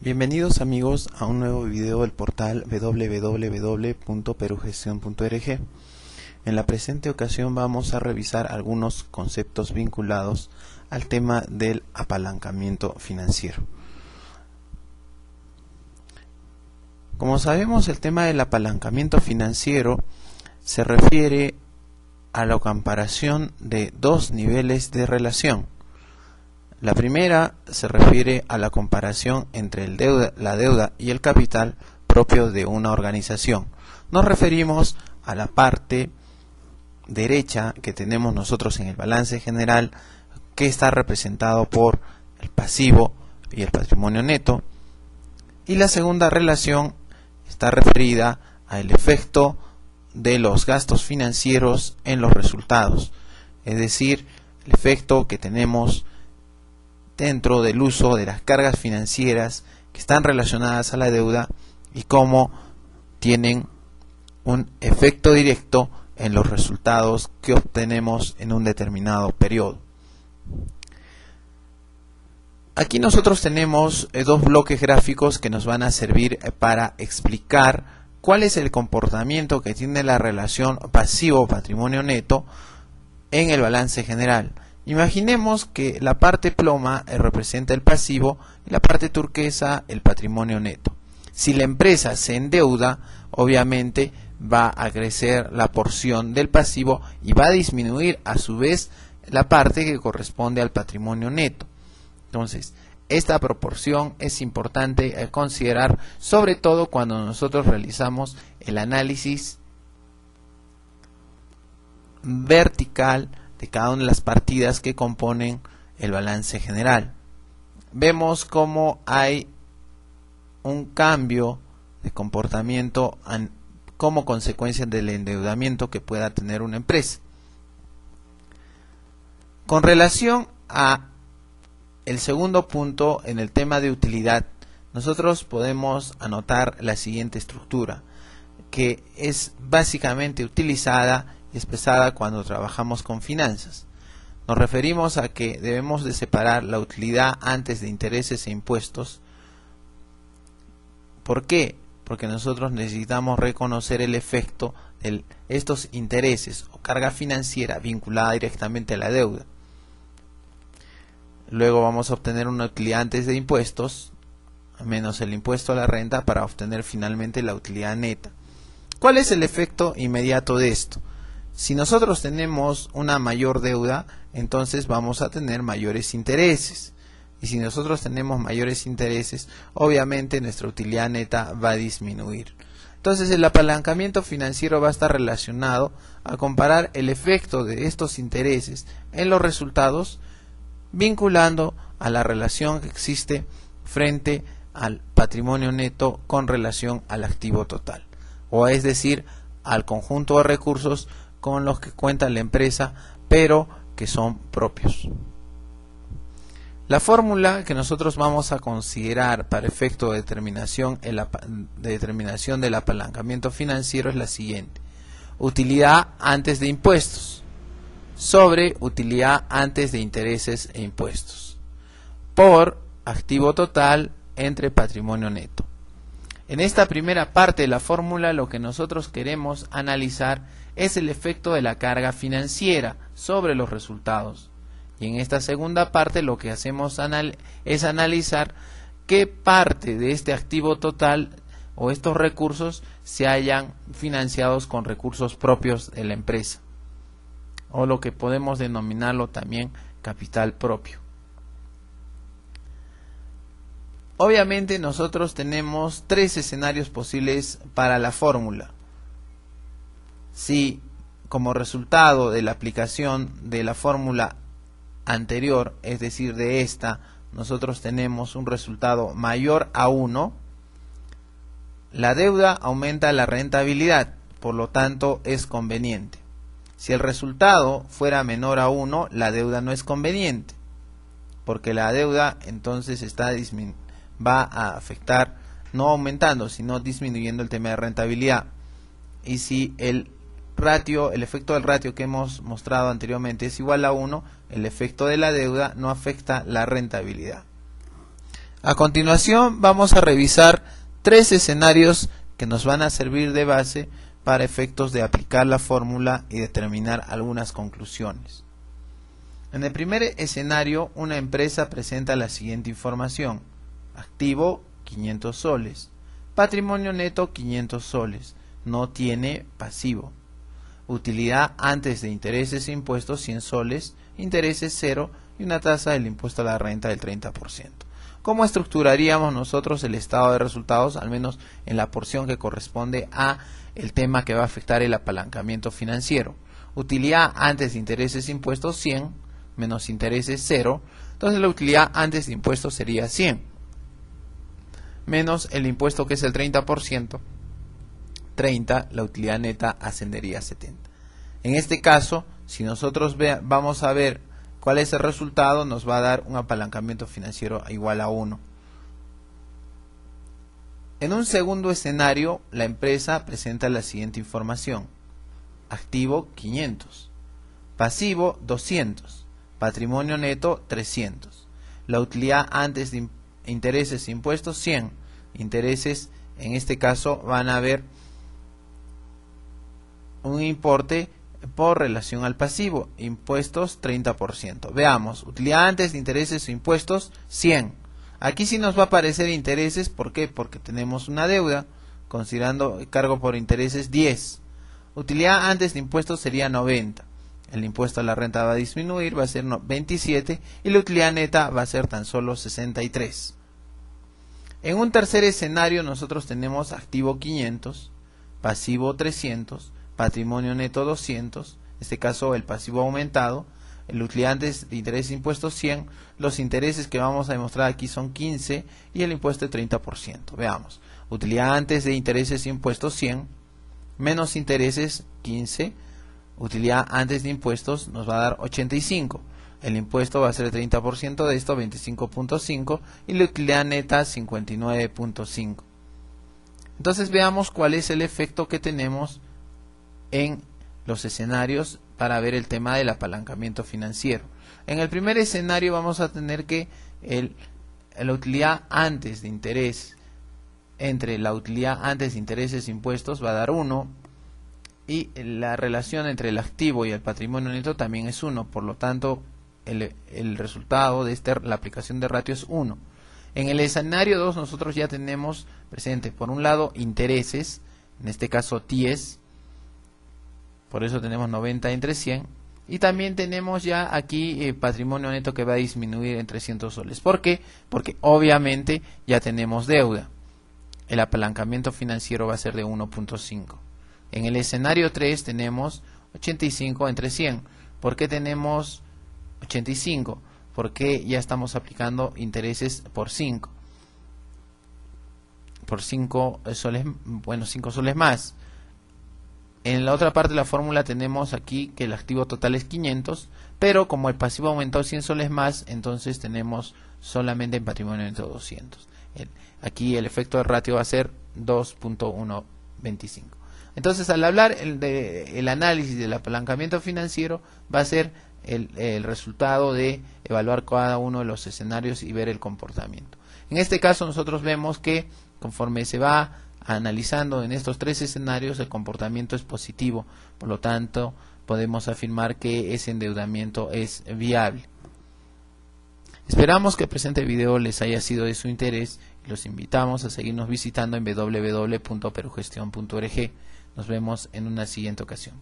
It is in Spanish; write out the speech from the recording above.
Bienvenidos amigos a un nuevo video del portal www.perugestion.org. En la presente ocasión vamos a revisar algunos conceptos vinculados al tema del apalancamiento financiero. Como sabemos, el tema del apalancamiento financiero se refiere a la comparación de dos niveles de relación. La primera se refiere a la comparación entre la deuda y el capital propio de una organización. Nos referimos a la parte derecha que tenemos nosotros en el balance general, que está representado por el pasivo y el patrimonio neto. Y la segunda relación está referida al efecto de los gastos financieros en los resultados, es decir, el efecto que tenemos dentro del uso de las cargas financieras que están relacionadas a la deuda y cómo tienen un efecto directo en los resultados que obtenemos en un determinado periodo. Aquí nosotros tenemos dos bloques gráficos que nos van a servir para explicar cuál es el comportamiento que tiene la relación pasivo-patrimonio neto en el balance general. Imaginemos que la parte ploma representa el pasivo y la parte turquesa el patrimonio neto. Si la empresa se endeuda, obviamente va a crecer la porción del pasivo y va a disminuir a su vez la parte que corresponde al patrimonio neto. Entonces, esta proporción es importante considerar, sobre todo cuando nosotros realizamos el análisis vertical de cada una de las partidas que componen el balance general. Vemos cómo hay un cambio de comportamiento como consecuencia del endeudamiento que pueda tener una empresa. Con relación a el segundo punto en el tema de utilidad, nosotros podemos anotar la siguiente estructura, que es básicamente utilizada y expresada cuando trabajamos con finanzas. Nos referimos a que debemos de separar la utilidad antes de intereses e impuestos. ¿Por qué? Porque nosotros necesitamos reconocer el efecto de estos intereses o carga financiera vinculada directamente a la deuda. Luego vamos a obtener una utilidad antes de impuestos, menos el impuesto a la renta, para obtener finalmente la utilidad neta. ¿Cuál es el efecto inmediato de esto? Si nosotros tenemos una mayor deuda, entonces vamos a tener mayores intereses. Y si nosotros tenemos mayores intereses, obviamente nuestra utilidad neta va a disminuir. Entonces el apalancamiento financiero va a estar relacionado a comparar el efecto de estos intereses en los resultados, vinculando a la relación que existe frente al patrimonio neto con relación al activo total, o es decir, al conjunto de recursos con los que cuenta la empresa, pero que son propios. La fórmula que nosotros vamos a considerar para efecto de determinación del apalancamiento financiero es la siguiente: utilidad antes de impuestos sobre utilidad antes de intereses e impuestos por activo total entre patrimonio neto. En esta primera parte de la fórmula lo que nosotros queremos analizar es el efecto de la carga financiera sobre los resultados. Y en esta segunda parte lo que hacemos es analizar qué parte de este activo total o estos recursos se hayan financiados con recursos propios de la empresa, o lo que podemos denominarlo también capital propio. Obviamente nosotros tenemos tres escenarios posibles para la fórmula. Si como resultado de la aplicación de la fórmula anterior, es decir, de esta, nosotros tenemos un resultado mayor a 1, la deuda aumenta la rentabilidad, por lo tanto es conveniente. Si el resultado fuera menor a 1, la deuda no es conveniente, porque la deuda entonces va a afectar, no aumentando, sino disminuyendo el tema de rentabilidad. Y si el efecto del ratio que hemos mostrado anteriormente es igual a 1, el efecto de la deuda no afecta la rentabilidad. A continuación vamos a revisar tres escenarios que nos van a servir de base para efectos de aplicar la fórmula y determinar algunas conclusiones. En el primer escenario, una empresa presenta la siguiente información: activo 500 soles, patrimonio neto 500 soles, no tiene pasivo, utilidad antes de intereses e impuestos 100 soles, intereses 0 y una tasa del impuesto a la renta del 30%. ¿Cómo estructuraríamos nosotros el estado de resultados, al menos en la porción que corresponde a el tema que va a afectar el apalancamiento financiero? Utilidad antes de intereses e impuestos 100 menos intereses 0, entonces la utilidad antes de impuestos sería 100 menos el impuesto, que es el 30%, 30, la utilidad neta ascendería a 70. En este caso, si nosotros vamos a ver cuál es el resultado, nos va a dar un apalancamiento financiero igual a 1. En un segundo escenario, la empresa presenta la siguiente información: activo 500, pasivo 200, patrimonio neto 300, la utilidad antes de intereses e impuestos 100, intereses en este caso van a haber un importe por relación al pasivo, impuestos 30%. Veamos, utilidad antes de intereses e impuestos 100. Aquí sí nos va a aparecer intereses, ¿por qué? Porque tenemos una deuda, considerando cargo por intereses 10. Utilidad antes de impuestos sería 90. El impuesto a la renta va a disminuir, va a ser 27 y la utilidad neta va a ser tan solo 63. En un tercer escenario nosotros tenemos activo 500, pasivo 300, patrimonio neto 200, en este caso el pasivo aumentado, el utilidad antes de intereses e impuestos 100, los intereses que vamos a demostrar aquí son 15 y el impuesto de 30%. Veamos, utilidad antes de intereses e impuestos 100, menos intereses 15, utilidad antes de impuestos nos va a dar 85, el impuesto va a ser el 30% de esto, 25.5, y la utilidad neta 59.5. Entonces veamos cuál es el efecto que tenemos en los escenarios para ver el tema del apalancamiento financiero. En el primer escenario vamos a tener que la utilidad antes de interés entre la utilidad antes de intereses e impuestos va a dar 1, y la relación entre el activo y el patrimonio neto también es 1, por lo tanto el resultado de la aplicación de ratio es 1. En el escenario 2 nosotros ya tenemos presente por un lado intereses, en este caso 10, por eso tenemos 90 entre 100, y también tenemos ya aquí patrimonio neto que va a disminuir en 300 soles. ¿Por qué? Porque obviamente ya tenemos deuda. El apalancamiento financiero va a ser de 1.5. En el escenario 3 tenemos 85 entre 100. ¿Por qué tenemos 85? Porque ya estamos aplicando intereses por 5. Por 5 soles, bueno, 5 soles más. En la otra parte de la fórmula tenemos aquí que el activo total es 500, pero como el pasivo aumentó 100 soles más, entonces tenemos solamente en patrimonio neto 200. Aquí el efecto de ratio va a ser 2.125. Entonces, al hablar el análisis del apalancamiento financiero, va a ser el resultado de evaluar cada uno de los escenarios y ver el comportamiento. En este caso nosotros vemos que conforme se va analizando en estos tres escenarios, el comportamiento es positivo, por lo tanto podemos afirmar que ese endeudamiento es viable. Esperamos que el presente video les haya sido de su interés y los invitamos a seguirnos visitando en www.perugestion.org. Nos vemos en una siguiente ocasión.